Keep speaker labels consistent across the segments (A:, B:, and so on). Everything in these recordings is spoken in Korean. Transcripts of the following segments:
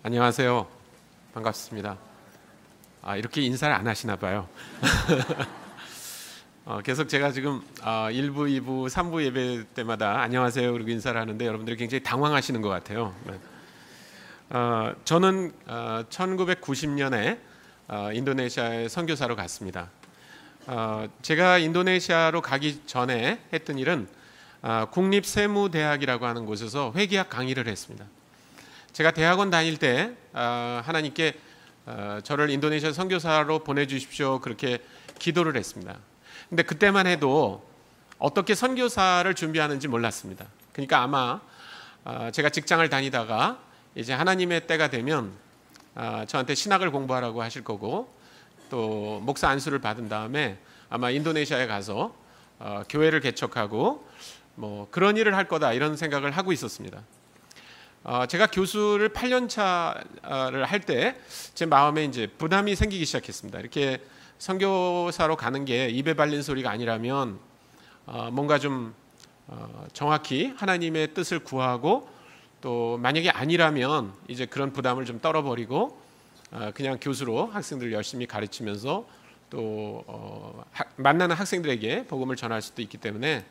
A: 안녕하세요. 반갑습니다. 이렇게 인사를 안 하시나 봐요. 계속 제가 지금 1부, 2부, 3부 예배 때마다 안녕하세요 그리고 인사를 하는데 여러분들이 굉장히 당황하시는 것 같아요. 저는 1990년에 인도네시아에 선교사로 갔습니다. 제가 인도네시아로 가기 전에 했던 일은 국립세무대학이라고 하는 곳에서 회계학 강의를 했습니다. 제가 대학원 다닐 때 하나님께 저를 인도네시아 선교사로 보내주십시오 그렇게 기도를 했습니다. 근데 그때만 해도 어떻게 선교사를 준비하는지 몰랐습니다. 그러니까 아마 제가 직장을 다니다가 이제 하나님의 때가 되면 저한테 신학을 공부하라고 하실 거고 또 목사 안수를 받은 다음에 아마 인도네시아에 가서 교회를 개척하고 뭐 그런 일을 할 거다 이런 생각을 하고 있었습니다. 제가 교수를 8년 차를 할 때 제 마음에 이제 부담이 생기기 시작했습니다. 이렇게 선교사로 가는 게 입에 발린 소리가 아니라면 뭔가 좀 정확히 하나님의 뜻을 구하고 또 만약에 아니라면 이제 그런 부담을 좀 떨어버리고 그냥 교수로 학생들을 열심히 가르치면서 또 만나는 학생들에게 복음을 전할 수도 있기 때문에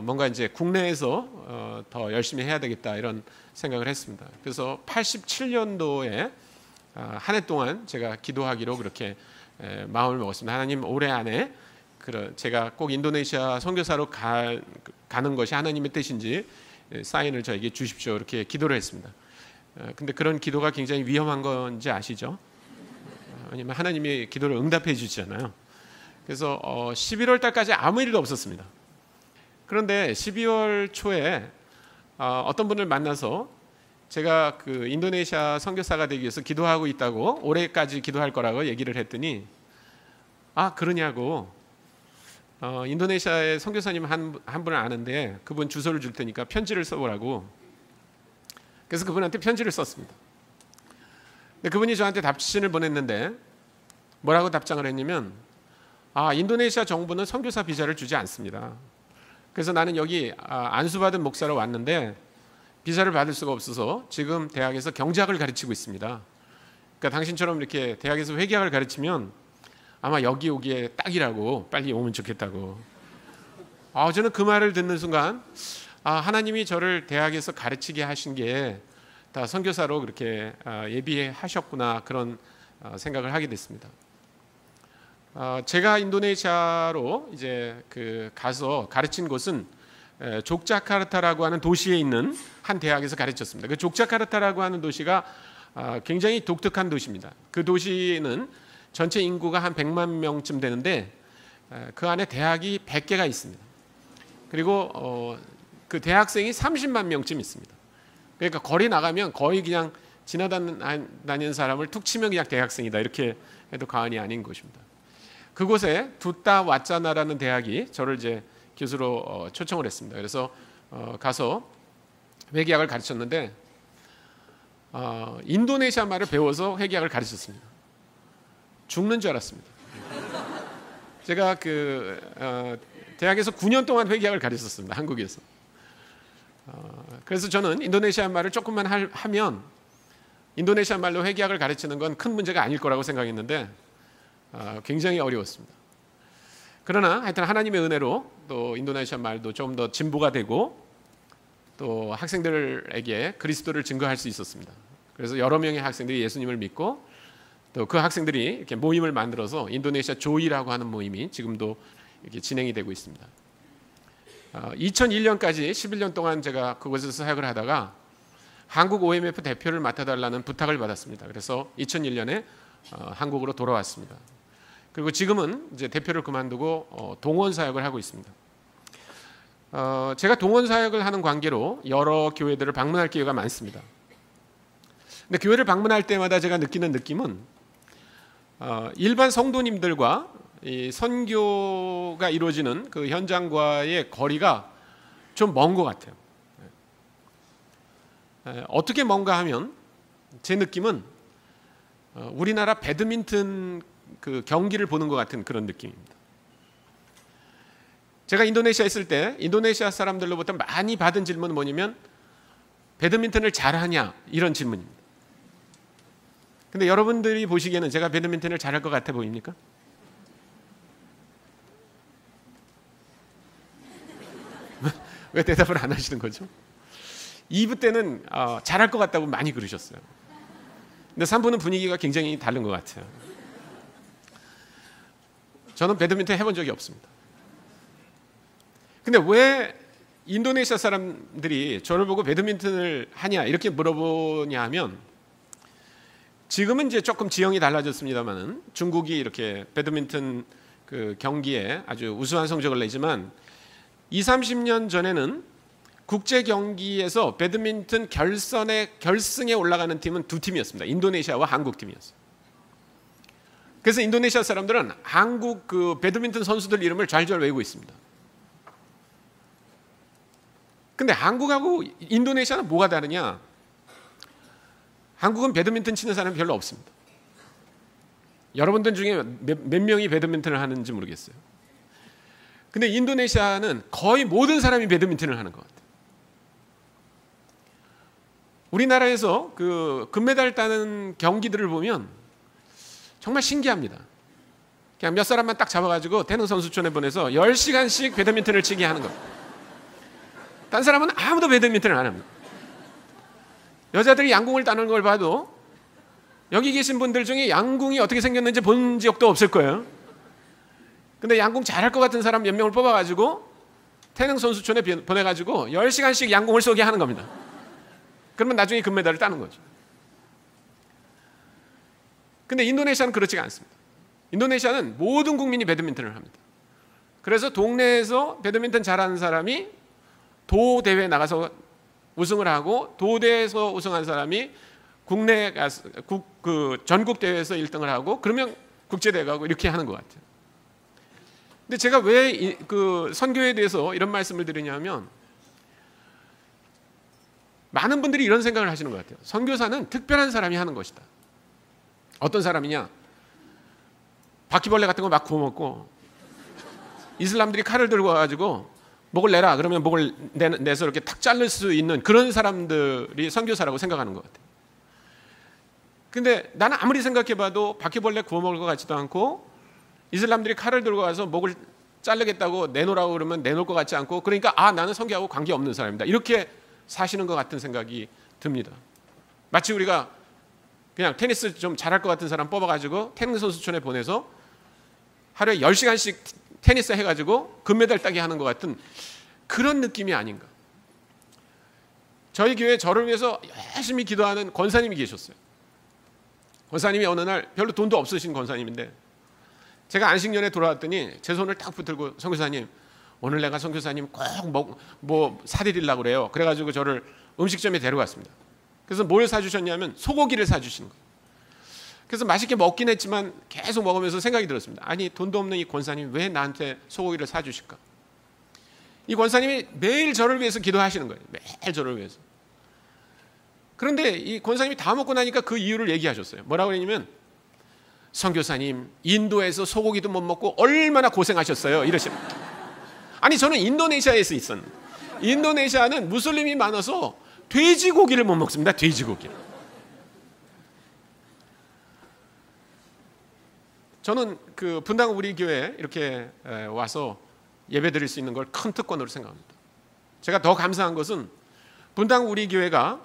A: 뭔가 이제 국내에서 더 열심히 해야 되겠다 이런 생각을 했습니다. 그래서 87년도에 한 해 동안 제가 기도하기로 그렇게 마음을 먹었습니다. 하나님 올해 안에 제가 꼭 인도네시아 선교사로 가는 것이 하나님의 뜻인지 사인을 저에게 주십시오 이렇게 기도를 했습니다. 근데 그런 기도가 굉장히 위험한 건지 아시죠? 왜냐면 하나님이 기도를 응답해 주시잖아요. 그래서 11월 달까지 아무 일도 없었습니다. 그런데 12월 초에 어떤 분을 만나서 제가 그 인도네시아 선교사가 되기 위해서 기도하고 있다고 올해까지 기도할 거라고 얘기를 했더니 그러냐고 인도네시아의 선교사님 한 분을 아는데 그분 주소를 줄 테니까 편지를 써보라고. 그래서 그분한테 편지를 썼습니다. 근데 그분이 저한테 답신을 보냈는데 뭐라고 답장을 했냐면 인도네시아 정부는 선교사 비자를 주지 않습니다. 그래서 나는 여기 안수받은 목사로 왔는데 비자를 받을 수가 없어서 지금 대학에서 경제학을 가르치고 있습니다. 그러니까 당신처럼 이렇게 대학에서 회계학을 가르치면 아마 여기 오기에 딱이라고 빨리 오면 좋겠다고. 저는 그 말을 듣는 순간 하나님이 저를 대학에서 가르치게 하신 게 다 선교사로 그렇게 예비하셨구나 그런 생각을 하게 됐습니다. 제가 인도네시아로 이제 가서 가르친 곳은 족자카르타라고 하는 도시에 있는 한 대학에서 가르쳤습니다. 그 족자카르타라고 하는 도시가 굉장히 독특한 도시입니다. 그 도시는 전체 인구가 한 100만 명쯤 되는데 그 안에 대학이 100개가 있습니다. 그리고 그 대학생이 30만 명쯤 있습니다. 그러니까 거리 나가면 거의 그냥 지나다니는 사람을 툭 치면 그냥 대학생이다 이렇게 해도 과언이 아닌 곳입니다. 그곳에 두따 왓자나라는 대학이 저를 이제 교수로 초청을 했습니다. 그래서 가서 회계학을 가르쳤는데 인도네시아 말을 배워서 회계학을 가르쳤습니다. 죽는 줄 알았습니다. 제가 대학에서 9년 동안 회계학을 가르쳤습니다. 한국에서. 그래서 저는 인도네시아 말을 조금만 하면 인도네시아 말로 회계학을 가르치는 건 큰 문제가 아닐 거라고 생각했는데 굉장히 어려웠습니다. 그러나 하여튼 하나님의 은혜로 또 인도네시아 말도 좀 더 진보가 되고 또 학생들에게 그리스도를 증거할 수 있었습니다. 그래서 여러 명의 학생들이 예수님을 믿고 또 그 학생들이 이렇게 모임을 만들어서 인도네시아 조이라고 하는 모임이 지금도 이렇게 진행이 되고 있습니다. 2001년까지 11년 동안 제가 그곳에서 사역을 하다가 한국 OMF 대표를 맡아달라는 부탁을 받았습니다. 그래서 2001년에 한국으로 돌아왔습니다. 그리고 지금은 이제 대표를 그만두고 동원 사역을 하고 있습니다. 제가 동원 사역을 하는 관계로 여러 교회들을 방문할 기회가 많습니다. 근데 교회를 방문할 때마다 제가 느끼는 느낌은 일반 성도님들과 이 선교가 이루어지는 그 현장과의 거리가 좀 먼 것 같아요. 어떻게 먼가 하면 제 느낌은 우리나라 배드민턴 그 경기를 보는 것 같은 그런 느낌입니다. 제가 인도네시아에 있을 때 인도네시아 사람들로부터 많이 받은 질문은 뭐냐면 배드민턴을 잘하냐 이런 질문입니다. 근데 여러분들이 보시기에는 제가 배드민턴을 잘할 것 같아 보입니까? 왜 대답을 안 하시는 거죠? 2부 때는 잘할 것 같다고 많이 그러셨어요. 근데 3부는 분위기가 굉장히 다른 것 같아요. 저는 배드민턴 해본 적이 없습니다. 근데 왜 인도네시아 사람들이 저를 보고 배드민턴을 하냐 이렇게 물어보냐 하면, 지금은 이제 조금 지형이 달라졌습니다만은 중국이 이렇게 배드민턴 그 경기에 아주 우수한 성적을 내지만 20-30년 전에는 국제 경기에서 배드민턴 결승에 올라가는 팀은 두 팀이었습니다. 인도네시아와 한국 팀이었어요. 그래서 인도네시아 사람들은 한국 그 배드민턴 선수들 이름을 잘잘 외우고 있습니다. 근데 한국하고 인도네시아는 뭐가 다르냐? 한국은 배드민턴 치는 사람이 별로 없습니다. 여러분들 중에 몇 명이 배드민턴을 하는지 모르겠어요. 근데 인도네시아는 거의 모든 사람이 배드민턴을 하는 것 같아요. 우리나라에서 그 금메달 따는 경기들을 보면 정말 신기합니다. 그냥 몇 사람만 딱 잡아가지고 태릉 선수촌에 보내서 10시간씩 배드민턴을 치게 하는 겁니다. 딴 사람은 아무도 배드민턴을 안 합니다. 여자들이 양궁을 따는 걸 봐도 여기 계신 분들 중에 양궁이 어떻게 생겼는지 본 적도 없을 거예요. 근데 양궁 잘할 것 같은 사람 몇 명을 뽑아가지고 태릉 선수촌에 보내가지고 10시간씩 양궁을 쏘게 하는 겁니다. 그러면 나중에 금메달을 따는 거죠. 근데 인도네시아는 그렇지가 않습니다. 인도네시아는 모든 국민이 배드민턴을 합니다. 그래서 동네에서 배드민턴 잘하는 사람이 도 대회에 나가서 우승을 하고, 도대에서 우승한 사람이 국내 가서 그 전국 대회에서 1등을 하고, 그러면 국제 대회 가고 이렇게 하는 것 같아요. 근데 제가 왜 그 선교에 대해서 이런 말씀을 드리냐면, 많은 분들이 이런 생각을 하시는 것 같아요. 선교사는 특별한 사람이 하는 것이다. 어떤 사람이냐? 바퀴벌레 같은 거 막 구워 먹고, 이슬람들이 칼을 들고 와가지고 목을 내라 그러면 목을 내서 이렇게 탁 자를 수 있는 그런 사람들이 선교사라고 생각하는 것 같아요. 근데 나는 아무리 생각해봐도 바퀴벌레 구워 먹을 것 같지도 않고, 이슬람들이 칼을 들고 와서 목을 자르겠다고 내놓으라고 그러면 내놓을 것 같지 않고, 그러니까 나는 선교하고 관계없는 사람이다, 이렇게 사시는 것 같은 생각이 듭니다. 마치 우리가 그냥 테니스 좀 잘할 것 같은 사람 뽑아가지고 테니스 선수촌에 보내서 하루에 10시간씩 테니스 해가지고 금메달 따게 하는 것 같은 그런 느낌이 아닌가. 저희 교회에 저를 위해서 열심히 기도하는 권사님이 계셨어요. 권사님이 어느 날 별로 돈도 없으신 권사님인데, 제가 안식년에 돌아왔더니 제 손을 딱 붙들고, 선교사님 오늘 내가 선교사님 꼭 뭐 사드리려고 그래요. 그래가지고 저를 음식점에 데려갔습니다. 그래서 뭘 사주셨냐면 소고기를 사주시는 거예요. 그래서 맛있게 먹긴 했지만 계속 먹으면서 생각이 들었습니다. 아니, 돈도 없는 이 권사님이 왜 나한테 소고기를 사주실까? 이 권사님이 매일 저를 위해서 기도하시는 거예요. 매일 저를 위해서. 그런데 이 권사님이 다 먹고 나니까 그 이유를 얘기하셨어요. 뭐라고 했냐면, 선교사님 인도에서 소고기도 못 먹고 얼마나 고생하셨어요, 이러시는. 아니, 저는 인도네시아에서 있었는데, 인도네시아는 무슬림이 많아서 돼지고기를 못 먹습니다. 돼지고기를. 저는 그 분당 우리 교회에 이렇게 와서 예배 드릴 수 있는 걸 큰 특권으로 생각합니다. 제가 더 감사한 것은 분당 우리 교회가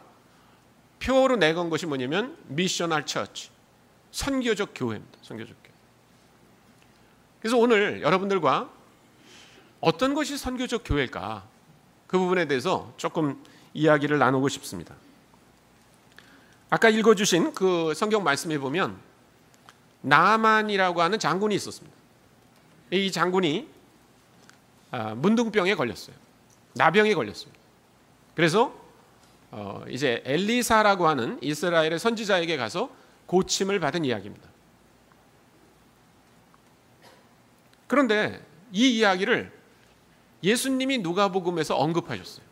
A: 표로 내건 것이 뭐냐면 미셔널 처치, 선교적 교회입니다. 선교적 교회. 그래서 오늘 여러분들과 어떤 것이 선교적 교회일까, 그 부분에 대해서 조금 이야기를 나누고 싶습니다. 아까 읽어주신 그 성경 말씀에 보면 나아만이라고 하는 장군이 있었습니다. 이 장군이 문둥병에 걸렸어요. 나병에 걸렸습니다. 그래서 이제 엘리사라고 하는 이스라엘의 선지자에게 가서 고침을 받은 이야기입니다. 그런데 이 이야기를 예수님이 누가복음에서 언급하셨어요.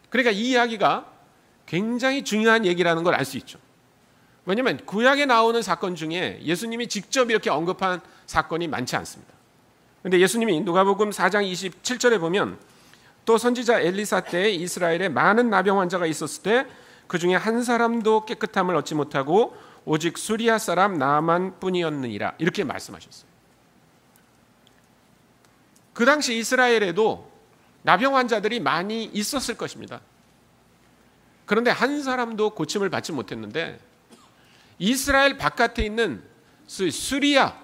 A: 그러니까 이 이야기가 굉장히 중요한 얘기라는 걸 알 수 있죠. 왜냐하면 구약에 나오는 사건 중에 예수님이 직접 이렇게 언급한 사건이 많지 않습니다. 그런데 예수님이 누가복음 4장 27절에 보면, 또 선지자 엘리사 때에 이스라엘에 많은 나병 환자가 있었을 때 그 중에 한 사람도 깨끗함을 얻지 못하고 오직 수리아 사람 나만뿐이었느니라 이렇게 말씀하셨어요. 그 당시 이스라엘에도 나병 환자들이 많이 있었을 것입니다. 그런데 한 사람도 고침을 받지 못했는데 이스라엘 바깥에 있는 수리아,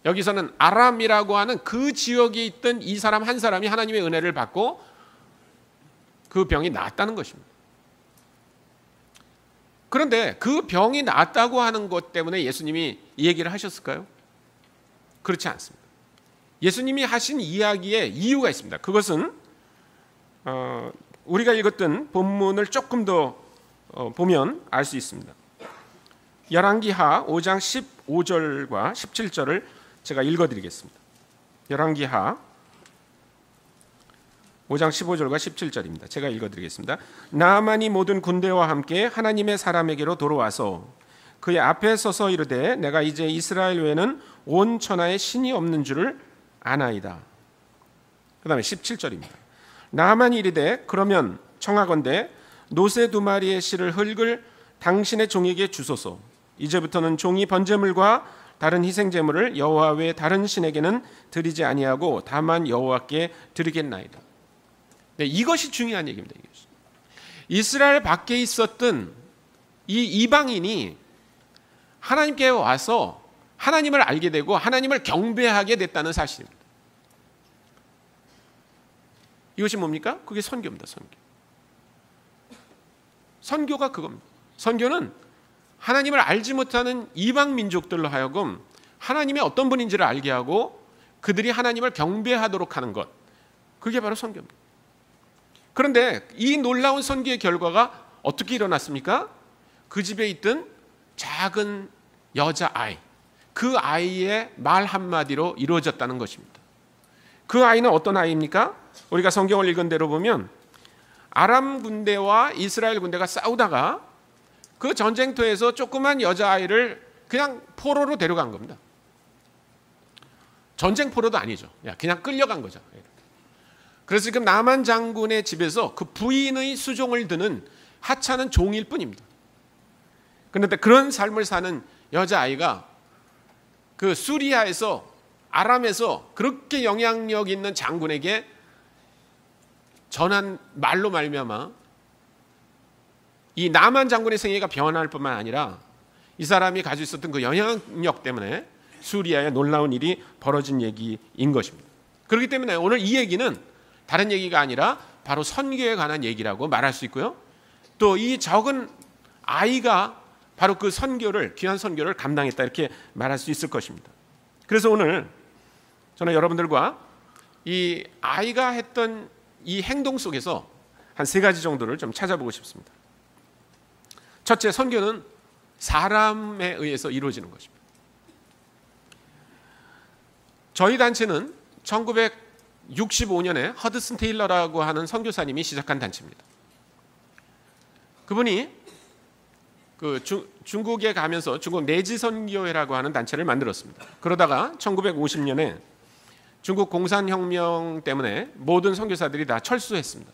A: 여기서는 아람이라고 하는 그 지역에 있던 이 사람 한 사람이 하나님의 은혜를 받고 그 병이 나았다는 것입니다. 그런데 그 병이 나았다고 하는 것 때문에 예수님이 이 얘기를 하셨을까요? 그렇지 않습니다. 예수님이 하신 이야기에 이유가 있습니다. 그것은 우리가 읽었던 본문을 조금 더 보면 알 수 있습니다. 열왕기하 5장 15절과 17절을 제가 읽어드리겠습니다. 열왕기하 5장 15절과 17절입니다. 제가 읽어드리겠습니다. 나아만이 모든 군대와 함께 하나님의 사람에게로 돌아와서 그의 앞에 서서 이르되 내가 이제 이스라엘 외에는 온 천하에 신이 없는 줄을 아나이다. 그 다음에 17절입니다. 나아만이 이르되 그러면 청하건대 노새 2마리의 실을 흙을 당신의 종에게 주소서. 이제부터는 종이 번제물과 다른 희생제물을 여호와 외 다른 신에게는 드리지 아니하고 다만 여호와께 드리겠나이다. 네, 이것이 중요한 얘기입니다. 이스라엘 밖에 있었던 이 이방인이 하나님께 와서 하나님을 알게 되고 하나님을 경배하게 됐다는 사실입니다. 이것이 뭡니까? 그게 선교입니다. 선교가 그겁니다. 선교는 하나님을 알지 못하는 이방 민족들로 하여금 하나님이 어떤 분인지를 알게 하고 그들이 하나님을 경배하도록 하는 것, 그게 바로 선교입니다. 그런데 이 놀라운 선교의 결과가 어떻게 일어났습니까? 그 집에 있던 작은 여자아이, 그 아이의 말 한마디로 이루어졌다는 것입니다. 그 아이는 어떤 아이입니까? 우리가 성경을 읽은 대로 보면 아람 군대와 이스라엘 군대가 싸우다가 그 전쟁터에서 조그만 여자아이를 그냥 포로로 데려간 겁니다. 전쟁 포로도 아니죠. 그냥 끌려간 거죠. 그래서 지금 나만 장군의 집에서 그 부인의 수종을 드는 하찮은 종일 뿐입니다. 그런데 그런 삶을 사는 여자아이가 그 수리아에서 아람에서 그렇게 영향력 있는 장군에게 전한 말로 말미암아 이 나만 장군의 생애가 변할 뿐만 아니라 이 사람이 가지고 있었던 그 영향력 때문에 수리아에 놀라운 일이 벌어진 얘기인 것입니다. 그렇기 때문에 오늘 이 얘기는 다른 얘기가 아니라 바로 선교에 관한 얘기라고 말할 수 있고요. 또 이 적은 아이가 바로 그 선교를, 귀한 선교를 감당했다 이렇게 말할 수 있을 것입니다. 그래서 오늘 저는 여러분들과 이 아이가 했던 이 행동 속에서 한 3가지 정도를 좀 찾아보고 싶습니다. 첫째, 선교는 사람에 의해서 이루어지는 것입니다. 저희 단체는 1965년에 허드슨 테일러라고 하는 선교사님이 시작한 단체입니다. 그분이 그 중국에 가면서 중국 내지 선교회라고 하는 단체를 만들었습니다. 그러다가 1950년에 중국 공산혁명 때문에 모든 선교사들이 다 철수했습니다.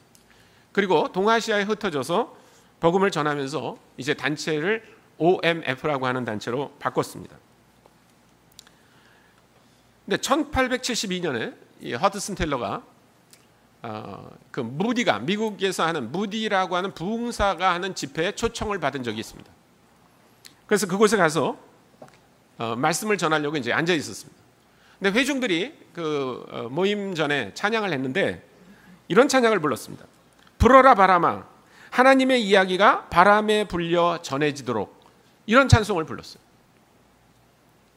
A: 그리고 동아시아에 흩어져서 복음을 전하면서 이제 단체를 OMF라고 하는 단체로 바꿨습니다. 근데 1872년에 이 허드슨 테일러가 그 무디가 미국에서 하는 무디라고 하는 부흥사가 하는 집회에 초청을 받은 적이 있습니다. 그래서 그곳에 가서 말씀을 전하려고 이제 앉아 있었습니다. 근데 회중들이 그 모임 전에 찬양을 했는데 이런 찬양을 불렀습니다. 불어라 바람아, 하나님의 이야기가 바람에 불려 전해지도록, 이런 찬송을 불렀어요.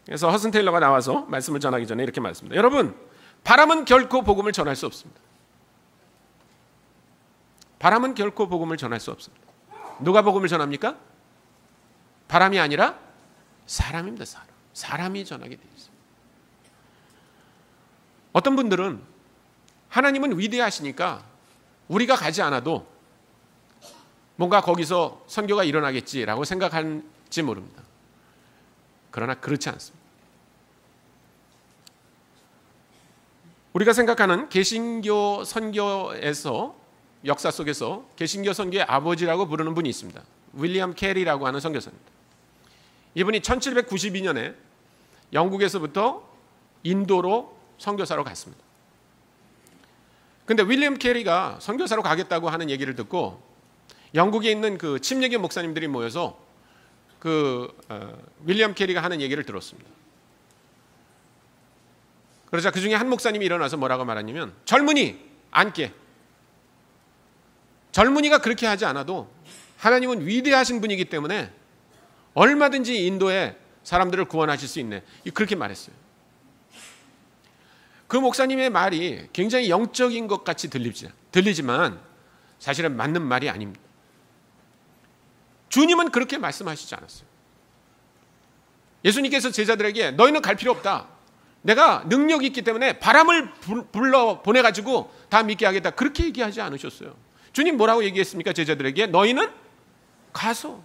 A: 그래서 허슨 테일러가 나와서 말씀을 전하기 전에 이렇게 말했습니다. 여러분, 바람은 결코 복음을 전할 수 없습니다. 바람은 결코 복음을 전할 수 없습니다. 누가 복음을 전합니까? 바람이 아니라 사람입니다. 사람이 전하게 되어 있습니다. 어떤 분들은 하나님은 위대하시니까 우리가 가지 않아도 뭔가 거기서 선교가 일어나겠지라고 생각할지 모릅니다. 그러나 그렇지 않습니다. 우리가 생각하는 개신교 선교에서 역사 속에서 개신교 선교의 아버지라고 부르는 분이 있습니다. 윌리엄 캐리라고 하는 선교사입니다. 이분이 1792년에 영국에서부터 인도로 선교사로 갔습니다. 근데 윌리엄 캐리가 선교사로 가겠다고 하는 얘기를 듣고 영국에 있는 그 침례교 목사님들이 모여서 윌리엄 캐리가 하는 얘기를 들었습니다. 그러자 그 중에 한 목사님이 일어나서 뭐라고 말하냐면, 젊은이 앉게. 젊은이가 그렇게 하지 않아도 하나님은 위대하신 분이기 때문에 얼마든지 인도의 사람들을 구원하실 수 있네. 그렇게 말했어요. 그 목사님의 말이 굉장히 영적인 것 같이 들리지만 사실은 맞는 말이 아닙니다. 주님은 그렇게 말씀하시지 않았어요. 예수님께서 제자들에게 너희는 갈 필요 없다. 내가 능력이 있기 때문에 바람을 불러 보내가지고 다 믿게 하겠다. 그렇게 얘기하지 않으셨어요. 주님 뭐라고 얘기했습니까? 제자들에게 너희는 가서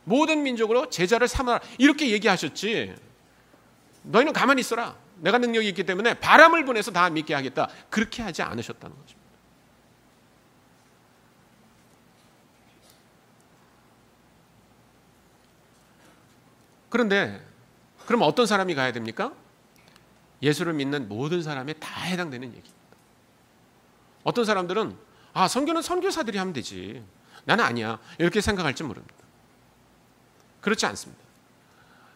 A: 모든 민족으로 제자를 삼아라. 이렇게 얘기하셨지. 너희는 가만히 있어라. 내가 능력이 있기 때문에 바람을 보내서 다 믿게 하겠다. 그렇게 하지 않으셨다는 것입니다. 그런데 그럼 어떤 사람이 가야 됩니까? 예수를 믿는 모든 사람에 다 해당되는 얘기입니다. 어떤 사람들은 선교는 선교사들이 하면 되지. 나는 아니야. 이렇게 생각할지 모릅니다. 그렇지 않습니다.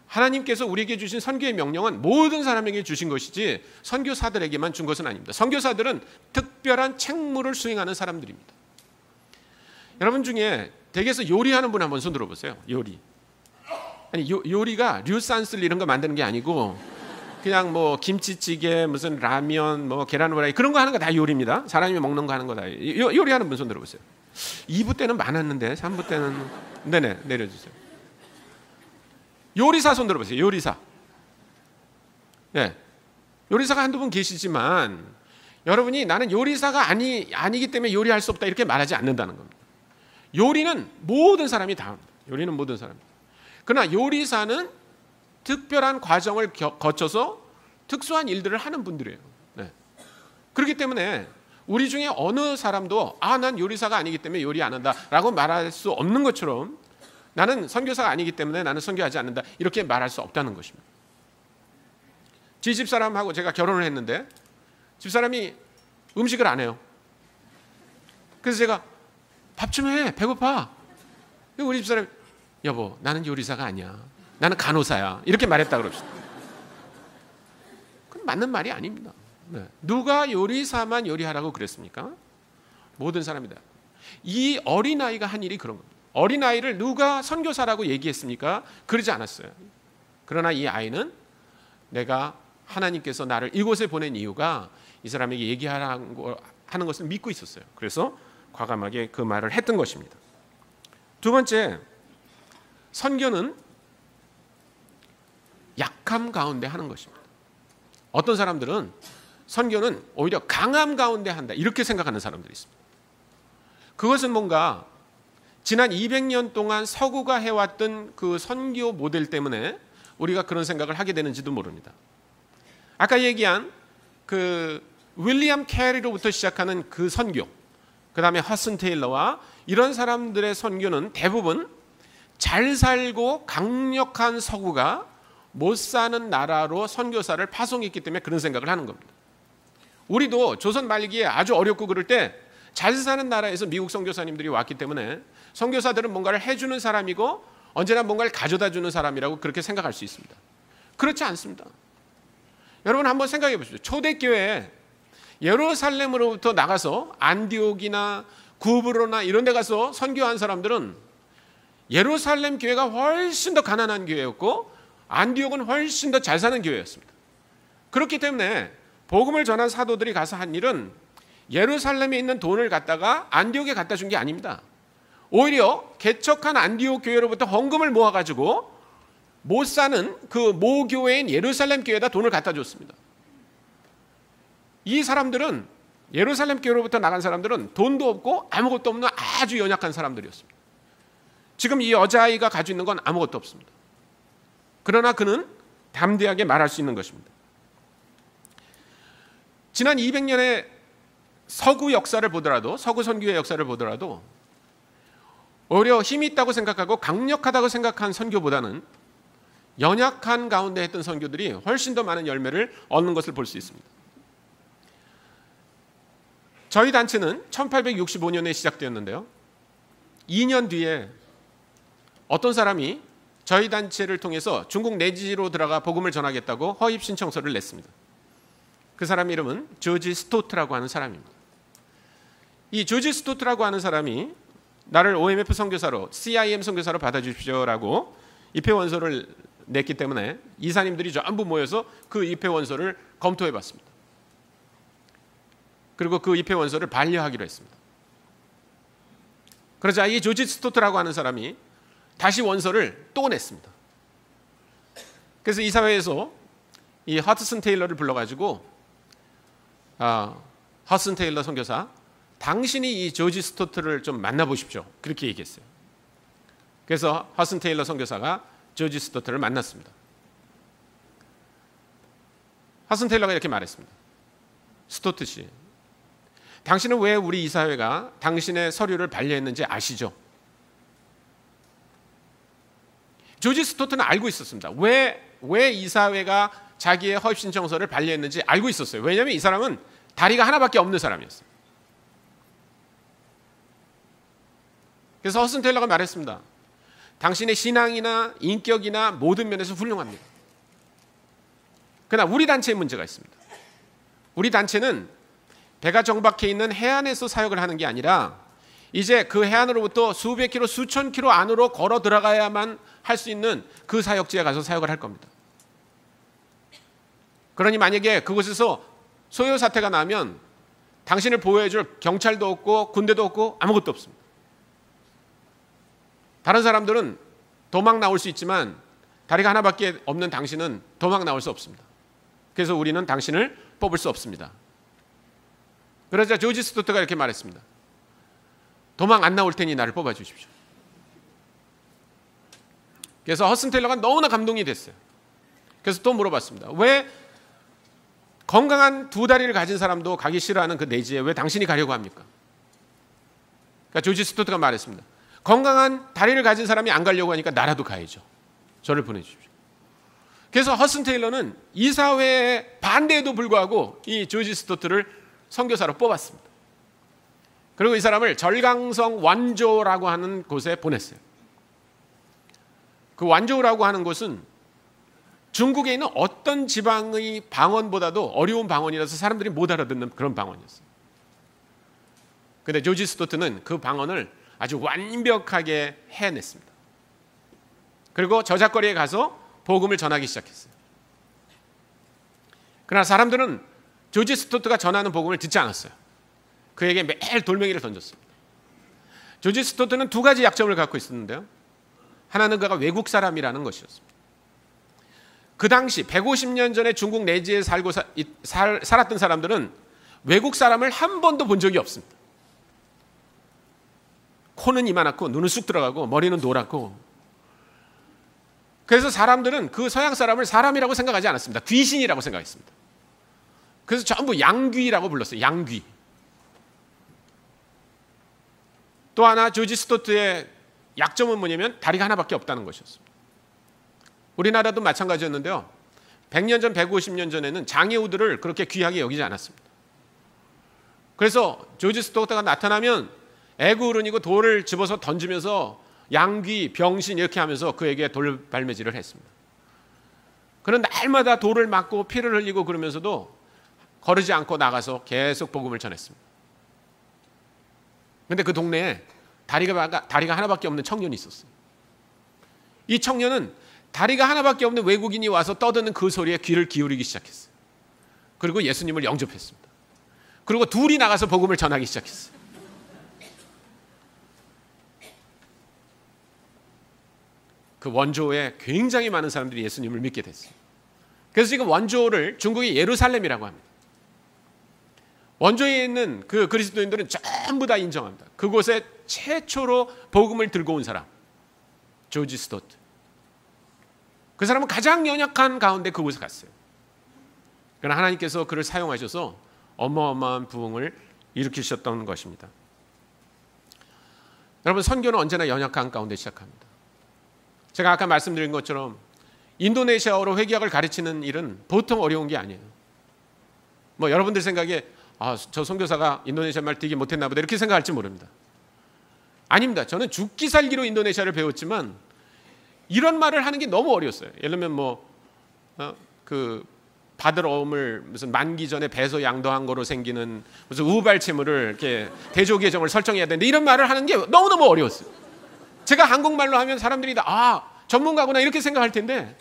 A: 하나님께서 우리에게 주신 선교의 명령은 모든 사람에게 주신 것이지 선교사들에게만 준 것은 아닙니다. 선교사들은 특별한 책무를 수행하는 사람들입니다. 여러분 중에 댁에서 요리하는 분 한번 손 들어보세요. 요리. 아니 요리가 류산슬 이런 거 만드는 게 아니고 그냥 뭐 김치찌개, 무슨 라면, 뭐 계란 후라이 그런 거 하는 거 다 요리입니다. 사람이 먹는 거 하는 거 다 요리하는 분 손 들어보세요. 2부 때는 많았는데 3부 때는 네네 내려주세요. 요리사 손 들어보세요. 요리사. 네, 요리사가 한두 분 계시지만 여러분이 나는 요리사가 아니기 때문에 요리할 수 없다 이렇게 말하지 않는다는 겁니다. 요리는 모든 사람이 다 합니다. 요리는 모든 사람이. 그러나 요리사는 특별한 과정을 거쳐서 특수한 일들을 하는 분들이에요. 네. 그렇기 때문에 우리 중에 어느 사람도 난 요리사가 아니기 때문에 요리 안 한다라고 말할 수 없는 것처럼 나는 선교사가 아니기 때문에 나는 선교하지 않는다 이렇게 말할 수 없다는 것입니다. 제 집사람하고 제가 결혼을 했는데 집사람이 음식을 안 해요. 그래서 제가 밥 좀 해. 배고파. 우리 집사람이 여보 나는 요리사가 아니야. 나는 간호사야. 이렇게 말했다 그럽시다. 그건 맞는 말이 아닙니다. 네. 누가 요리사만 요리하라고 그랬습니까? 모든 사람이다. 이 어린아이가 한 일이 그런 겁니다. 어린아이를 누가 선교사라고 얘기했습니까? 그러지 않았어요. 그러나 이 아이는 내가 하나님께서 나를 이곳에 보낸 이유가 이 사람에게 얘기하는 것을 믿고 있었어요. 그래서 과감하게 그 말을 했던 것입니다. 두 번째, 선교는 약함 가운데 하는 것입니다. 어떤 사람들은 선교는 오히려 강함 가운데 한다 이렇게 생각하는 사람들이 있습니다. 그것은 뭔가 지난 200년 동안 서구가 해왔던 그 선교 모델 때문에 우리가 그런 생각을 하게 되는지도 모릅니다. 아까 얘기한 그 윌리엄 캐리로부터 시작하는 그 선교, 그 다음에 허슨 테일러와 이런 사람들의 선교는 대부분 잘 살고 강력한 서구가 못 사는 나라로 선교사를 파송했기 때문에 그런 생각을 하는 겁니다. 우리도 조선 말기에 아주 어렵고 그럴 때 잘 사는 나라에서 미국 선교사님들이 왔기 때문에 선교사들은 뭔가를 해주는 사람이고 언제나 뭔가를 가져다 주는 사람이라고 그렇게 생각할 수 있습니다. 그렇지 않습니다. 여러분 한번 생각해 보십시오. 초대교회에 예루살렘으로부터 나가서 안디옥이나 구브로나 이런 데 가서 선교한 사람들은 예루살렘 교회가 훨씬 더 가난한 교회였고 안디옥은 훨씬 더 잘 사는 교회였습니다. 그렇기 때문에 복음을 전한 사도들이 가서 한 일은 예루살렘에 있는 돈을 갖다가 안디옥에 갖다 준 게 아닙니다. 오히려 개척한 안디옥 교회로부터 헌금을 모아가지고 못 사는 그 모교회인 예루살렘 교회에다 돈을 갖다 줬습니다. 이 사람들은 예루살렘 교회로부터 나간 사람들은 돈도 없고 아무것도 없는 아주 연약한 사람들이었습니다. 지금 이 여자아이가 가지고 있는 건 아무것도 없습니다. 그러나 그는 담대하게 말할 수 있는 것입니다. 지난 200년의 서구 역사를 보더라도 서구 선교의 역사를 보더라도 오히려 힘이 있다고 생각하고 강력하다고 생각한 선교보다는 연약한 가운데 했던 선교들이 훨씬 더 많은 열매를 얻는 것을 볼 수 있습니다. 저희 단체는 1865년에 시작되었는데요. 2년 뒤에 어떤 사람이 저희 단체를 통해서 중국 내지로 들어가 복음을 전하겠다고 허입 신청서를 냈습니다. 그 사람 이름은 조지 스토트라고 하는 사람입니다. 이 조지 스토트라고 하는 사람이 나를 OMF 선교사로, CIM 선교사로 받아주십시오라고 입회 원서를 냈기 때문에 이사님들이 전부 모여서 그 입회 원서를 검토해 봤습니다. 그리고 그 입회 원서를 반려하기로 했습니다. 그러자 이 조지 스토트라고 하는 사람이 다시 원서를 또 냈습니다. 그래서 이사회에서 이 허드슨 테일러를 불러가지고 허드슨 테일러 선교사, 당신이 이 조지 스토트를 좀 만나보십시오. 그렇게 얘기했어요. 그래서 허드슨 테일러 선교사가 조지 스토트를 만났습니다. 허드슨 테일러가 이렇게 말했습니다. 스토트 씨, 당신은 왜 우리 이사회가 당신의 서류를 반려했는지 아시죠? 조지 스토트는 알고 있었습니다. 왜 이사회가 자기의 허입 신청서를 반려했는지 알고 있었어요. 왜냐하면 이 사람은 다리가 하나밖에 없는 사람이었어요. 그래서 허슨 테일러가 말했습니다. 당신의 신앙이나 인격이나 모든 면에서 훌륭합니다. 그러나 우리 단체에 문제가 있습니다. 우리 단체는 배가 정박해 있는 해안에서 사역을 하는 게 아니라 이제 그 해안으로부터 수백 킬로, 수천 킬로 안으로 걸어 들어가야만 할 수 있는 그 사역지에 가서 사역을 할 겁니다. 그러니 만약에 그곳에서 소요 사태가 나면 당신을 보호해줄 경찰도 없고 군대도 없고 아무것도 없습니다. 다른 사람들은 도망 나올 수 있지만 다리가 하나밖에 없는 당신은 도망 나올 수 없습니다. 그래서 우리는 당신을 뽑을 수 없습니다. 그러자 조지 스토트가 이렇게 말했습니다. 도망 안 나올 테니 나를 뽑아 주십시오. 그래서 허슨 테일러가 너무나 감동이 됐어요. 그래서 또 물어봤습니다. 왜 건강한 두 다리를 가진 사람도 가기 싫어하는 그 내지에 왜 당신이 가려고 합니까? 그러니까 조지 스토트가 말했습니다. 건강한 다리를 가진 사람이 안 가려고 하니까 나라도 가야죠. 저를 보내주십시오. 그래서 허슨 테일러는 이사회의 반대에도 불구하고 이 조지 스토트를 선교사로 뽑았습니다. 그리고 이 사람을 절강성 완조라고 하는 곳에 보냈어요. 그 완조라고 하는 곳은 중국에 있는 어떤 지방의 방언보다도 어려운 방언이라서 사람들이 못 알아듣는 그런 방언이었어요. 그런데 조지 스토트는 그 방언을 아주 완벽하게 해냈습니다. 그리고 저작거리에 가서 복음을 전하기 시작했어요. 그러나 사람들은 조지 스토트가 전하는 복음을 듣지 않았어요. 그에게 매일 돌멩이를 던졌습니다. 조지 스토트는 두 가지 약점을 갖고 있었는데요. 하나는 그가 외국 사람이라는 것이었습니다. 그 당시 150년 전에 중국 내지에 살았던 사람들은 외국 사람을 한 번도 본 적이 없습니다. 코는 이만하고 눈은 쑥 들어가고 머리는 노랗고, 그래서 사람들은 그 서양 사람을 사람이라고 생각하지 않았습니다. 귀신이라고 생각했습니다. 그래서 전부 양귀라고 불렀어요. 양귀. 또 하나 조지 스토트의 약점은 뭐냐면 다리가 하나밖에 없다는 것이었습니다. 우리나라도 마찬가지였는데요. 100년 전, 150년 전에는 장애우들을 그렇게 귀하게 여기지 않았습니다. 그래서 조지 스토트가 나타나면 애구어른이고 돌을 집어서 던지면서 양귀, 병신 이렇게 하면서 그에게 돌발매질을 했습니다. 그는 날마다 돌을 맞고 피를 흘리고 그러면서도 거르지 않고 나가서 계속 복음을 전했습니다. 그런데 그 동네에 다리가 하나밖에 없는 청년이 있었어요. 이 청년은 다리가 하나밖에 없는 외국인이 와서 떠드는 그 소리에 귀를 기울이기 시작했어요. 그리고 예수님을 영접했습니다. 그리고 둘이 나가서 복음을 전하기 시작했어요. 그 원조에 굉장히 많은 사람들이 예수님을 믿게 됐어요. 그래서 지금 원조를 중국의 예루살렘이라고 합니다. 원조에 있는 그 그리스도인들은 전부 다 인정합니다. 그곳에 최초로 복음을 들고 온 사람, 조지 스토트. 그 사람은 가장 연약한 가운데 그곳에 갔어요. 그러나 하나님께서 그를 사용하셔서 어마어마한 부흥을 일으키셨던 것입니다. 여러분, 선교는 언제나 연약한 가운데 시작합니다. 제가 아까 말씀드린 것처럼 인도네시아어로 회개학을 가르치는 일은 보통 어려운 게 아니에요. 뭐 여러분들 생각에 저 선교사가 인도네시아 말 되게 못했나 보다 이렇게 생각할지 모릅니다. 아닙니다. 저는 죽기 살기로 인도네시아를 배웠지만 이런 말을 하는 게 너무 어려웠어요. 예를 들면 바들어움을 무슨 만기 전에 배서 양도한 거로 생기는 무슨 우발채무를 이렇게 대조계정을 설정해야 되는데 이런 말을 하는 게 너무너무 어려웠어요. 제가 한국말로 하면 사람들이 다 전문가구나 이렇게 생각할 텐데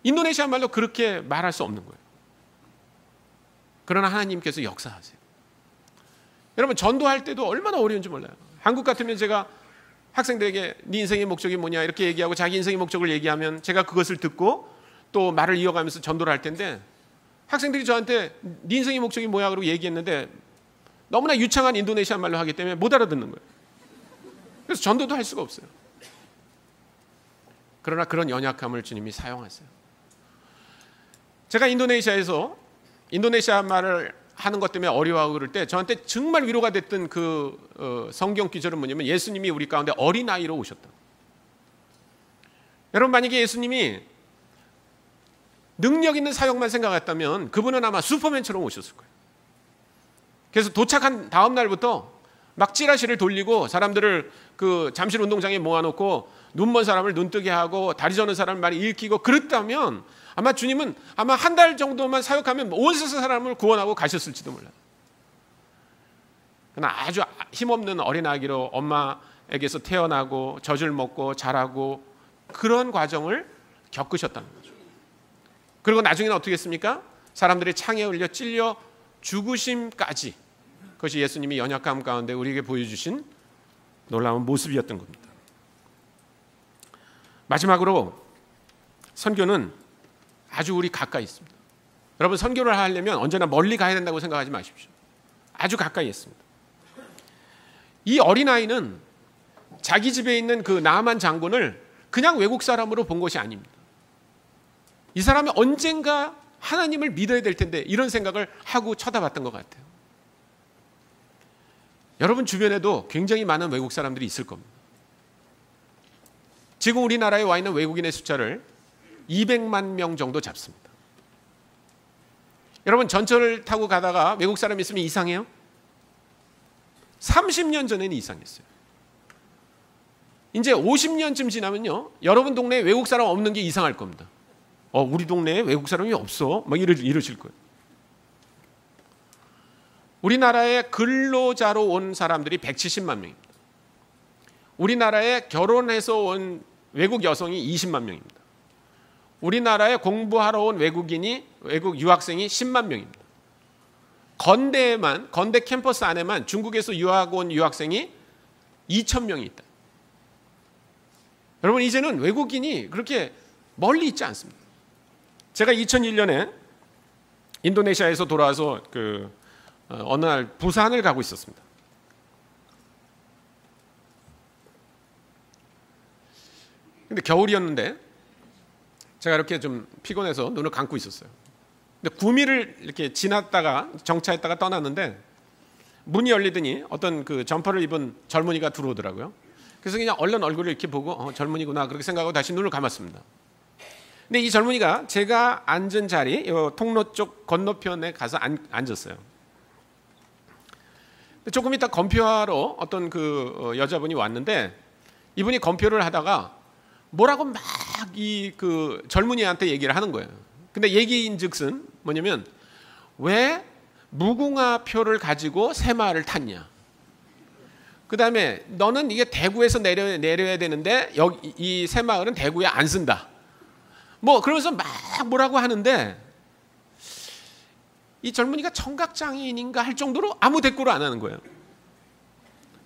A: 인도네시아 말로 그렇게 말할 수 없는 거예요. 그러나 하나님께서 역사하세요. 여러분, 전도할 때도 얼마나 어려운지 몰라요. 한국 같으면 제가 학생들에게 네 인생의 목적이 뭐냐 이렇게 얘기하고 자기 인생의 목적을 얘기하면 제가 그것을 듣고 또 말을 이어가면서 전도를 할 텐데 학생들이 저한테 네 인생의 목적이 뭐야 그러고 얘기했는데 너무나 유창한 인도네시아 말로 하기 때문에 못 알아듣는 거예요. 그래서 전도도 할 수가 없어요. 그러나 그런 연약함을 주님이 사용하세요. 제가 인도네시아에서 인도네시아 말을 하는 것 때문에 어려워하고 그럴 때 저한테 정말 위로가 됐던 그 성경 기절은 뭐냐면 예수님이 우리 가운데 어린아이로 오셨다. 여러분, 만약에 예수님이 능력 있는 사역만 생각했다면 그분은 아마 슈퍼맨처럼 오셨을 거예요. 그래서 도착한 다음 날부터 막 찌라시를 돌리고 사람들을 그 잠실 운동장에 모아놓고 눈먼 사람을 눈뜨게 하고 다리 저는 사람을 많이 일으키고 그랬다면 아마 주님은 아마 한 달 정도만 사역하면 온 세상 사람을 구원하고 가셨을지도 몰라요. 그러나 아주 힘없는 어린아기로 엄마에게서 태어나고 젖을 먹고 자라고 그런 과정을 겪으셨다는 거죠. 그리고 나중에는 어떻게 했습니까? 사람들이 창에 올려 찔려 죽으심까지, 그것이 예수님이 연약함 가운데 우리에게 보여주신 놀라운 모습이었던 겁니다. 마지막으로 선교는 아주 우리 가까이 있습니다. 여러분, 선교를 하려면 언제나 멀리 가야 된다고 생각하지 마십시오. 아주 가까이 있습니다. 이 어린아이는 자기 집에 있는 그 나아만 장군을 그냥 외국 사람으로 본 것이 아닙니다. 이 사람이 언젠가 하나님을 믿어야 될 텐데 이런 생각을 하고 쳐다봤던 것 같아요. 여러분 주변에도 굉장히 많은 외국 사람들이 있을 겁니다. 지금 우리나라에 와 있는 외국인의 숫자를 200만 명 정도 잡습니다. 여러분, 전철을 타고 가다가 외국 사람이 있으면 이상해요? 30년 전에는 이상했어요. 이제 50년쯤 지나면요, 여러분 동네에 외국 사람 없는 게 이상할 겁니다. 우리 동네에 외국 사람이 없어? 막 이러실 거예요. 우리나라에 근로자로 온 사람들이 170만 명입니다. 우리나라에 결혼해서 온 외국 여성이 20만 명입니다. 우리나라에 공부하러 온 외국 유학생이 10만 명입니다. 건대 캠퍼스 안에만 중국에서 유학 온 유학생이 2천 명이 있다. 여러분, 이제는 외국인이 그렇게 멀리 있지 않습니다. 제가 2001년에 인도네시아에서 돌아와서 어느 날 부산을 가고 있었습니다. 근데 겨울이었는데 제가 이렇게 좀 피곤해서 눈을 감고 있었어요. 근데 구미를 이렇게 지났다가 정차했다가 떠났는데 문이 열리더니 어떤 그 점퍼를 입은 젊은이가 들어오더라고요. 그래서 그냥 얼른 얼굴을 이렇게 보고 젊은이구나 그렇게 생각하고 다시 눈을 감았습니다. 근데 이 젊은이가 제가 앉은 자리 통로 쪽 건너편에 가서 앉았어요. 조금 있다 검표하러 어떤 그 여자분이 왔는데 이분이 검표를 하다가 뭐라고 막 이 그 젊은이한테 얘기를 하는 거예요. 근데 얘기인즉슨 뭐냐면 왜 무궁화 표를 가지고 새마을을 탔냐? 그 다음에 너는 이게 대구에서 내려야 되는데 여기 이 새마을은 대구에 안 쓴다. 뭐 그러면서 막 뭐라고 하는데 이 젊은이가 청각장애인인가 할 정도로 아무 대꾸를 안 하는 거예요.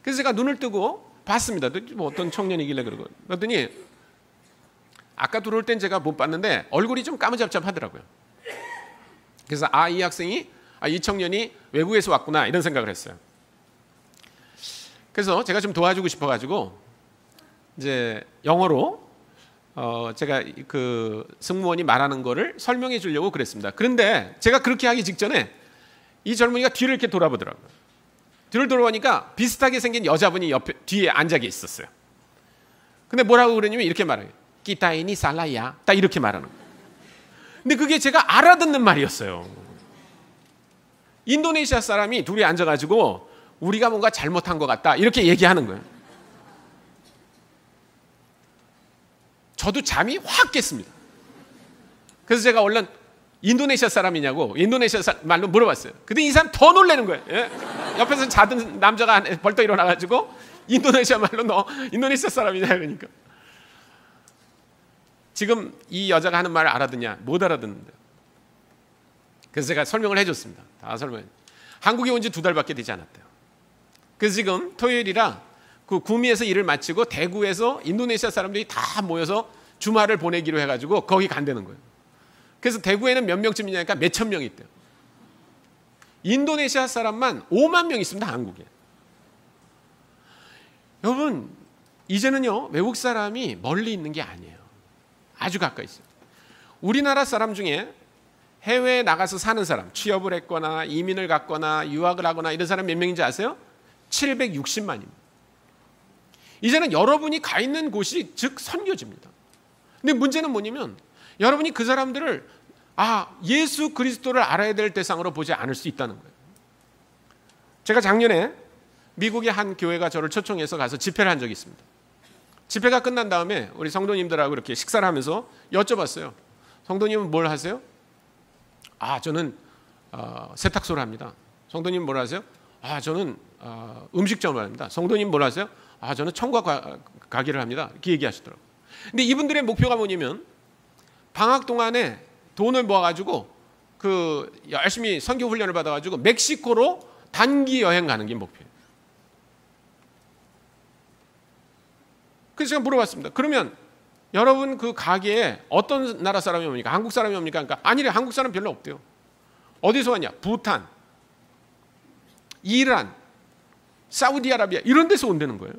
A: 그래서 제가 눈을 뜨고 봤습니다. 뭐 어떤 청년이길래 그러더니 아까 들어올 땐 제가 못 봤는데 얼굴이 좀 까무잡잡하더라고요. 그래서 이 학생이 이 청년이 외국에서 왔구나 이런 생각을 했어요. 그래서 제가 좀 도와주고 싶어가지고 이제 영어로 제가 그 승무원이 말하는 거를 설명해 주려고 그랬습니다. 그런데 제가 그렇게 하기 직전에 이 젊은이가 뒤를 이렇게 돌아보더라고요. 뒤를 돌아보니까 비슷하게 생긴 여자분이 뒤에 앉아 있었어요. 근데 뭐라고 그러냐면 이렇게 말해요. 기타이니 살라야. 딱 이렇게 말하는 거예요. 근데 그게 제가 알아듣는 말이었어요. 인도네시아 사람이 둘이 앉아가지고 우리가 뭔가 잘못한 것 같다 이렇게 얘기하는 거예요. 저도 잠이 확 깼습니다. 그래서 제가 얼른 인도네시아 사람이냐고 인도네시아 말로 물어봤어요. 근데 이 사람 더 놀라는 거예요. 예? 옆에서 자던 남자가 벌떡 일어나가지고 인도네시아 말로 너 인도네시아 사람이냐 그러니까. 지금 이 여자가 하는 말을 알아듣냐? 못 알아듣는데. 그래서 제가 설명을 해줬습니다. 다 설명. 한국에 온 지 2달밖에 되지 않았대요. 그래서 지금 토요일이라 그 구미에서 일을 마치고 대구에서 인도네시아 사람들이 다 모여서 주말을 보내기로 해가지고 거기 간다는 거예요. 그래서 대구에는 몇 명쯤이냐니까 몇천 명이 있대요. 인도네시아 사람만 5만 명 있습니다. 한국에. 여러분 이제는요 외국 사람이 멀리 있는 게 아니에요. 아주 가까이 있어요. 우리나라 사람 중에 해외에 나가서 사는 사람, 취업을 했거나 이민을 갔거나 유학을 하거나 이런 사람 몇 명인지 아세요? 760만입니다. 이제는 여러분이 가 있는 곳이 즉 선교지입니다. 근데 문제는 뭐냐면 여러분이 그 사람들을 예수 그리스도를 알아야 될 대상으로 보지 않을 수 있다는 거예요. 제가 작년에 미국의 한 교회가 저를 초청해서 가서 집회를 한 적이 있습니다. 집회가 끝난 다음에 우리 성도님들하고 이렇게 식사를 하면서 여쭤봤어요. 성도님은 뭘 하세요? 저는 세탁소를 합니다. 성도님 뭘 하세요? 저는 음식점을 합니다. 성도님 뭘 하세요? 저는 청과 가게를 합니다. 이렇게 얘기하시더라고요. 근데 이분들의 목표가 뭐냐면 방학 동안에 돈을 모아가지고 열심히 선교 훈련을 받아가지고 멕시코로 단기 여행 가는 게 목표예요. 그래서 제가 물어봤습니다. 그러면 여러분 그 가게에 어떤 나라 사람이 옵니까? 한국 사람이 옵니까? 그러니까 아니래, 한국 사람 별로 없대요. 어디서 왔냐? 부탄, 이란, 사우디아라비아 이런 데서 온다는 거예요.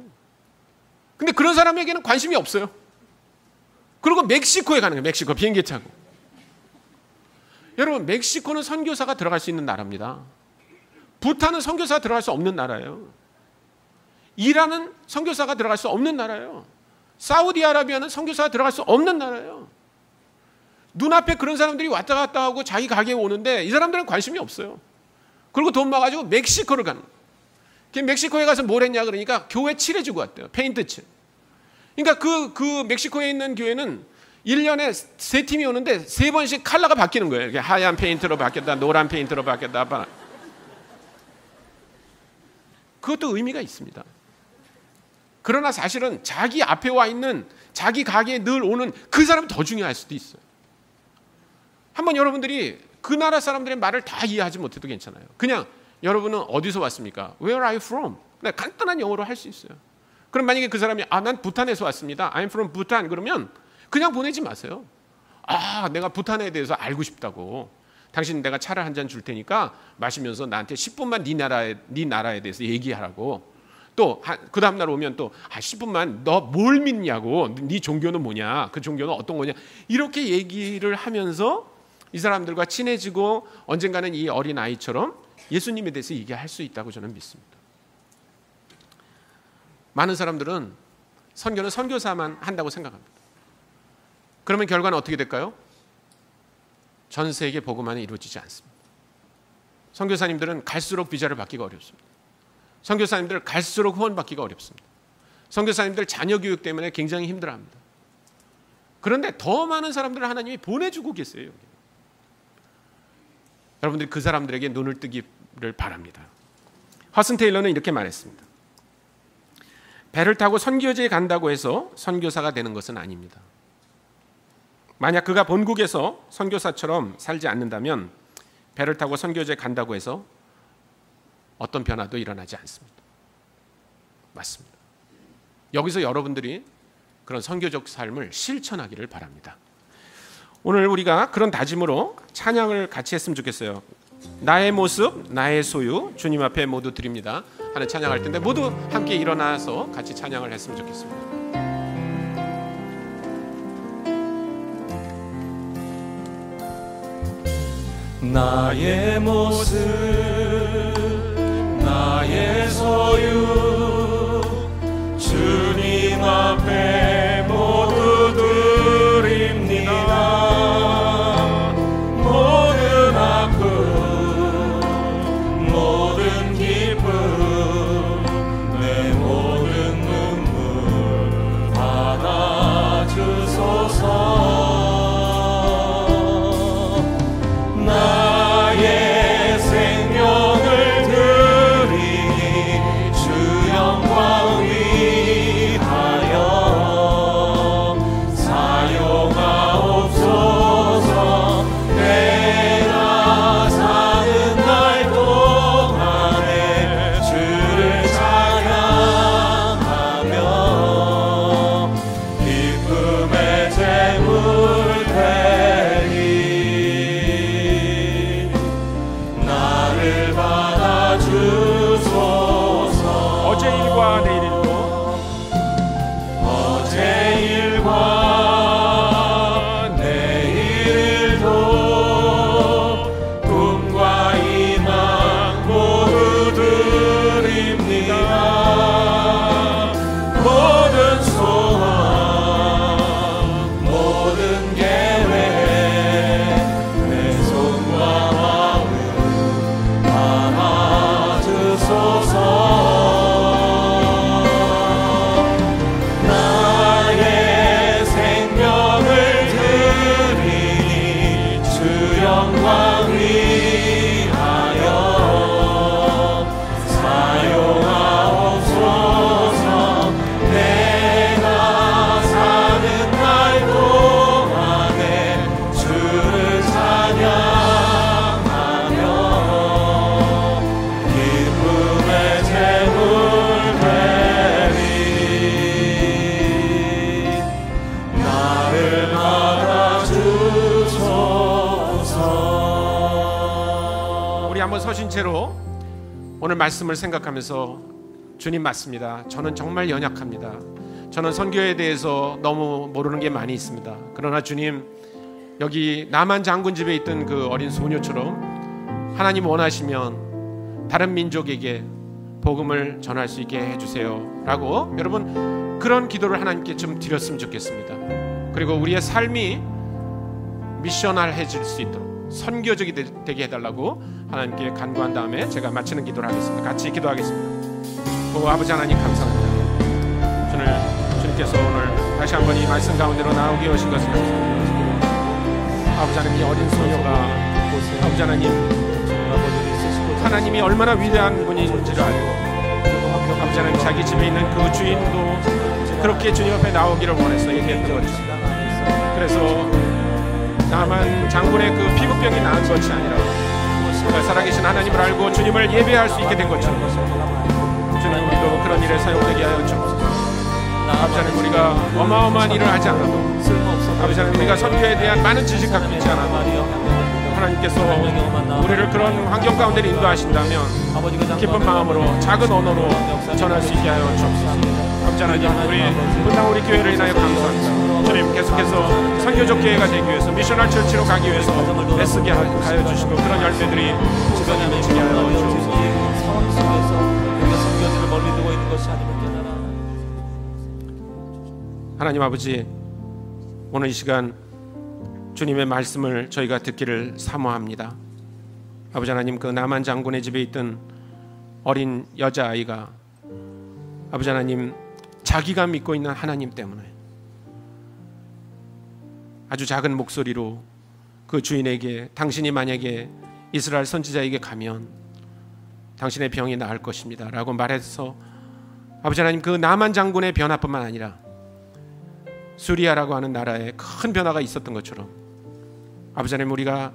A: 근데 그런 사람에게는 관심이 없어요. 그리고 멕시코에 가는 거예요. 멕시코 비행기 타고. 여러분 멕시코는 선교사가 들어갈 수 있는 나라입니다. 부탄은 선교사가 들어갈 수 없는 나라예요. 이란은 선교사가 들어갈 수 없는 나라예요. 사우디아라비아는 선교사가 들어갈 수 없는 나라예요. 눈앞에 그런 사람들이 왔다 갔다 하고 자기 가게에 오는데 이 사람들은 관심이 없어요. 그리고 돈 모아가지고 멕시코를 가는 거예요. 멕시코에 가서 뭘 했냐 그러니까 교회 칠해주고 왔대요. 페인트 칠. 그러니까 그 멕시코에 있는 교회는 1년에 3팀이 오는데 3번씩 컬러가 바뀌는 거예요. 이렇게 하얀 페인트로 바뀌었다, 노란 페인트로 바뀌었다. 그것도 의미가 있습니다. 그러나 사실은 자기 앞에 와 있는 자기 가게에 늘 오는 그 사람이 더 중요할 수도 있어요. 한번 여러분들이 그 나라 사람들의 말을 다 이해하지 못해도 괜찮아요. 그냥 여러분은 어디서 왔습니까? Where are you from? 간단한 영어로 할 수 있어요. 그럼 만약에 그 사람이 난 부탄에서 왔습니다. I'm from Bhutan. 그러면 그냥 보내지 마세요. 내가 부탄에 대해서 알고 싶다고. 당신 내가 차를 한 잔 줄 테니까 마시면서 나한테 10분만 네 나라에 대해서 얘기하라고. 또 그 다음 날 오면 또 10분만 너 뭘 믿냐고. 네 종교는 뭐냐. 그 종교는 어떤 거냐. 이렇게 얘기를 하면서 이 사람들과 친해지고 언젠가는 이 어린 아이처럼 예수님에 대해서 얘기할 수 있다고 저는 믿습니다. 많은 사람들은 선교는 선교사만 한다고 생각합니다. 그러면 결과는 어떻게 될까요? 전 세계 복음화는 이루어지지 않습니다. 선교사님들은 갈수록 비자를 받기가 어렵습니다. 선교사님들 갈수록 후원받기가 어렵습니다. 선교사님들 자녀 교육 때문에 굉장히 힘들어합니다. 그런데 더 많은 사람들을 하나님이 보내주고 계세요. 여기. 여러분들이 그 사람들에게 눈을 뜨기를 바랍니다. 허슨 테일러는 이렇게 말했습니다. 배를 타고 선교지에 간다고 해서 선교사가 되는 것은 아닙니다. 만약 그가 본국에서 선교사처럼 살지 않는다면 배를 타고 선교지에 간다고 해서 어떤 변화도 일어나지 않습니다. 맞습니다. 여기서 여러분들이 그런 선교적 삶을 실천하기를 바랍니다. 오늘 우리가 그런 다짐으로 찬양을 같이 했으면 좋겠어요. 나의 모습, 나의 소유, 주님 앞에 모두 드립니다 하는 찬양할 텐데 모두 함께 일어나서 같이 찬양을 했으면 좋겠습니다.
B: 나의 모습, 나의
A: 오늘 말씀을 생각하면서 주님 맞습니다. 저는 정말 연약합니다. 저는 선교에 대해서 너무 모르는 게 많이 있습니다. 그러나 주님, 여기 나만 장군 집에 있던 그 어린 소녀처럼 하나님 원하시면 다른 민족에게 복음을 전할 수 있게 해주세요 라고 여러분 그런 기도를 하나님께 좀 드렸으면 좋겠습니다. 그리고 우리의 삶이 미셔널해질 수 있도록 선교적이 되게 해달라고 하나님께 간구한 다음에 제가 마치는 기도를 하겠습니다. 같이 기도하겠습니다. 아버지 하나님 감사합니다. 주님께서 오늘 다시 한번 이 말씀 가운데로 나오게 오신 것을 아버지 하나님, 이 어린 소녀가 아버지 하나님이 얼마나 위대한 분인지를 알고 아버지 하나님, 자기 집에 있는 그 주인도 그렇게 주님 앞에 나오기를 원해서 얘기했던 거죠. 그래서 다만 장군의 그 피부병이 나은 것이 아니라 살아계신 하나님을 알고 주님을 예배할 수 있게 된 것처럼 주님, 우리도 그런 일에 사용되게 하여 주옵소서. 아버지 하나님, 우리가 어마어마한 일을 하지 않아도 아버지 하나님, 우리가 선교에 대한 많은 지식 갖고 있지 않아도 하나님께서 우리를 그런 환경 가운데 인도하신다면 기쁜 마음으로 작은 언어로 전할 수 있게 하여 주옵소서. 아버지 하나님, 우리 교회를 인하여 감사합니다. 주님, 계속해서 선교적 교회가 되기 위해서 미셔널 처치로 가기 위해서 애쓰게 하여 주시고 그런 열매들이 주변에 맺히게 하여 주옵소서.
B: 상황 속에서 우리가 선교지를 멀리 두고 있는 것이 아니면 깨달아.
A: 하나님 아버지, 오늘 이 시간 주님의 말씀을 저희가 듣기를 사모합니다. 아버지 하나님, 그 나만 장군의 집에 있던 어린 여자아이가 아버지 하나님, 자기가 믿고 있는 하나님 때문에 아주 작은 목소리로 그 주인에게, 당신이 만약에 이스라엘 선지자에게 가면 당신의 병이 나을 것입니다 라고 말해서 아버지 하나님, 그 나만 장군의 변화뿐만 아니라 수리아라고 하는 나라에 큰 변화가 있었던 것처럼 아버지 하나님, 우리가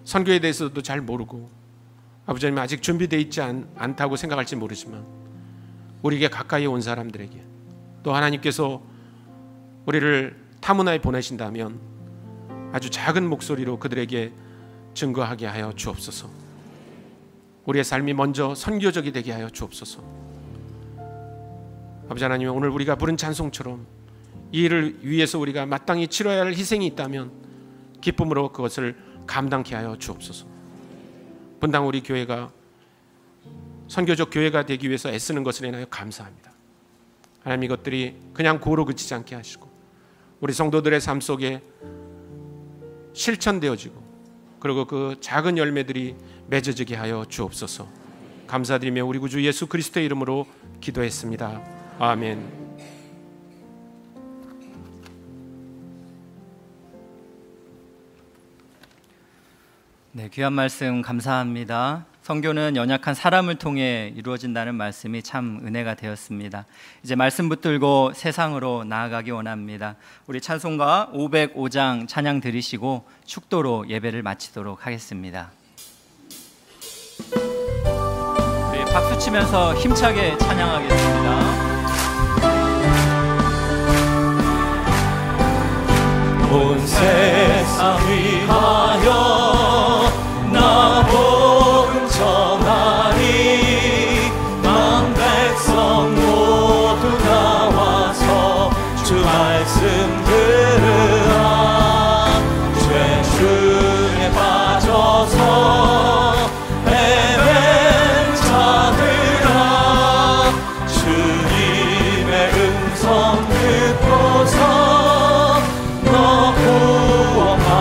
A: 선교에 대해서도 잘 모르고 아버지 하나님, 아직 준비되어 있지 않다고 생각할지 모르지만 우리에게 가까이 온 사람들에게 또 하나님께서 우리를 타문화에 보내신다면 아주 작은 목소리로 그들에게 증거하게 하여 주옵소서. 우리의 삶이 먼저 선교적이 되게 하여 주옵소서. 아버지 하나님, 오늘 우리가 부른 찬송처럼 이 일을 위해서 우리가 마땅히 치러야 할 희생이 있다면 기쁨으로 그것을 감당케 하여 주옵소서. 분당 우리 교회가 선교적 교회가 되기 위해서 애쓰는 것을 인하여 감사합니다. 하나님, 이것들이 그냥 고로 그치지 않게 하시고 우리 성도들의 삶 속에 실천되어지고 그리고 그 작은 열매들이 맺어지게 하여 주옵소서. 감사드리며 우리 구주 예수 그리스도의 이름으로 기도했습니다. 아멘.
C: 네, 귀한 말씀 감사합니다. 선교는 연약한 사람을 통해 이루어진다는 말씀이 참 은혜가 되었습니다. 이제 말씀 붙들고 세상으로 나아가기 원합니다. 우리 찬송가 505장 찬양 드리시고 축도로 예배를 마치도록 하겠습니다. 우리 박수 치면서 힘차게 찬양하겠습니다.
B: 온 세상 위하여 나 복음 전하리. 만 백성 모두 나와서 주 말씀 들으라. 죄 중에 빠져서 헤맨 자들아, 주님의 음성 듣고서 너 구원받으라.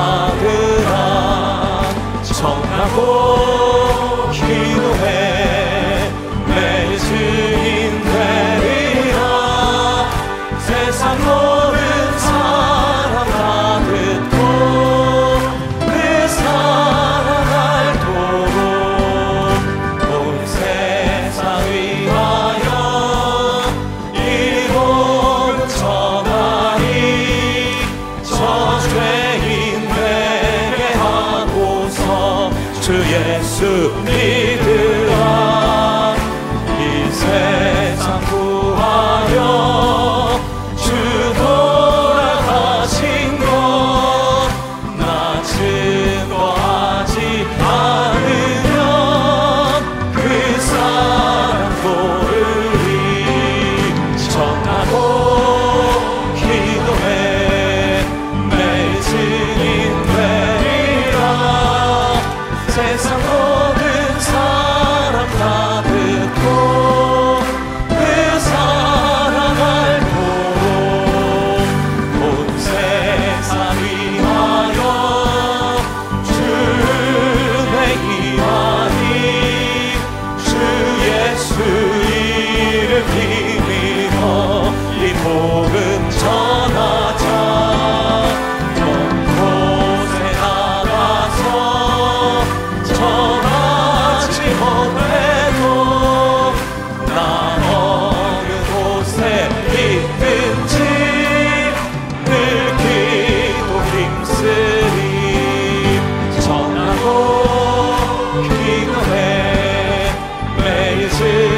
B: 왜